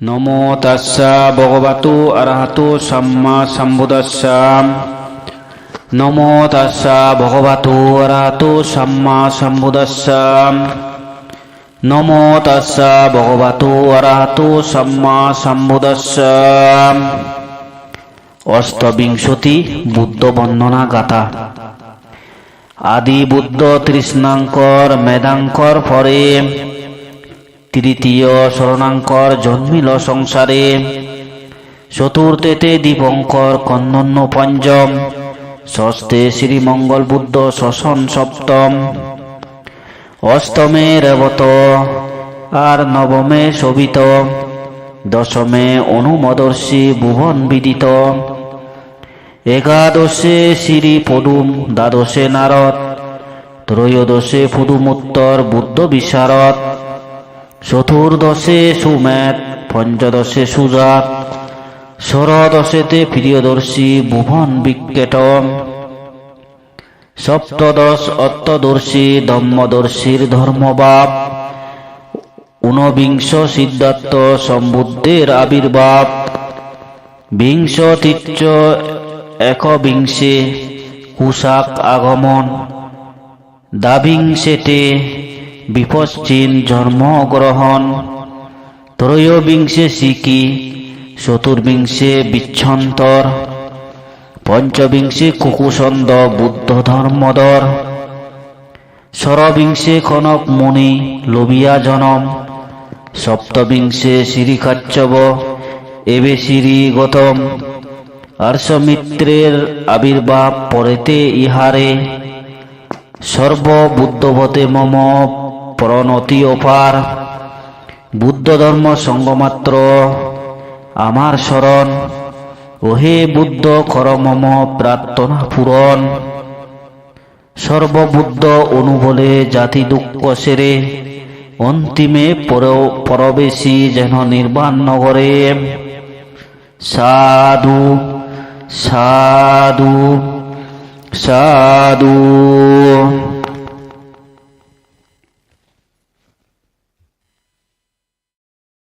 নমো তাস্সা ভগবতু অরহতু সাম্মা সম্বুদ্ধাস্সা। নমো তাস্সা ভগবতু অরহতু সাম্মা সম্বুদ্ধাস্সা। নমো তাস্সা ভগবতু অরহতু সাম্মা সম্বুদ্ধাস্সা। অষ্টবিংশতি বুদ্ধ বন্দনা গাথা। আদি বুদ্ধ তৃষ্ণাঙ্কর মেধাঙ্কর পরে তৃতীয় শরণাঙ্কর জন্মিল সংসারে। চতুর্থেতে দীপঙ্কর কন্দন্য পঞ্চম। ষষ্ঠে শ্রীমঙ্গল বুদ্ধ শোষণ সপ্তম। অষ্টমে রেবত আর নবমে শোভিত। দশমে অনুমদর্শী ভুবন বিদিত। একাদশে শ্রী পদুম দ্বাদশে নারদ। ত্রয়োদশে পদুমোত্তর বুদ্ধ বিশারদ। চতুর্দশে সুমেধ পঞ্চদশে সুজাত। ষোড়দশেতে প্রিয়দর্শী ভুবন বিক্রেত। সপ্তদশ অত্তদর্শী ধম্মদর্শীর ধর্মভাব। ঊনবিংশ সিদ্ধার্থ সম্বুদ্ধের আবির্ভাব। বিংশতিচ্চ একবিংশে কুশাক আগমন। দ্বাবিংশেতে বিপশ্চিন জন্মগ্রহণ। ত্রয়োবিংশে সিকি। চতুর্বিংশে বিচ্ছন্তর। পঞ্চবিংশে কুকুসন্দ বুদ্ধ ধর্মদর। ষড়বিংশে কনক মুনি লোভিয়া জনম। সপ্তবিংশে শ্রীকাচ্যব এবে শ্রী গৌতম। হর্ষমিত্রের আবির্ভাব পরেতে ইহারে। সর্ববুদ্ধবতে মম প্রণতি অপার। বুদ্ধ ধর্ম সঙ্গমাত্র আমার শরণ। ওহে বুদ্ধ কর মম প্রার্থনা পূরণ। সর্ববুদ্ধ অনুবলে জাতি দুঃখ সেরে। অন্তিমে পরবেশী যেন নির্বাণ নগরে। সাধু সাধু সাধু।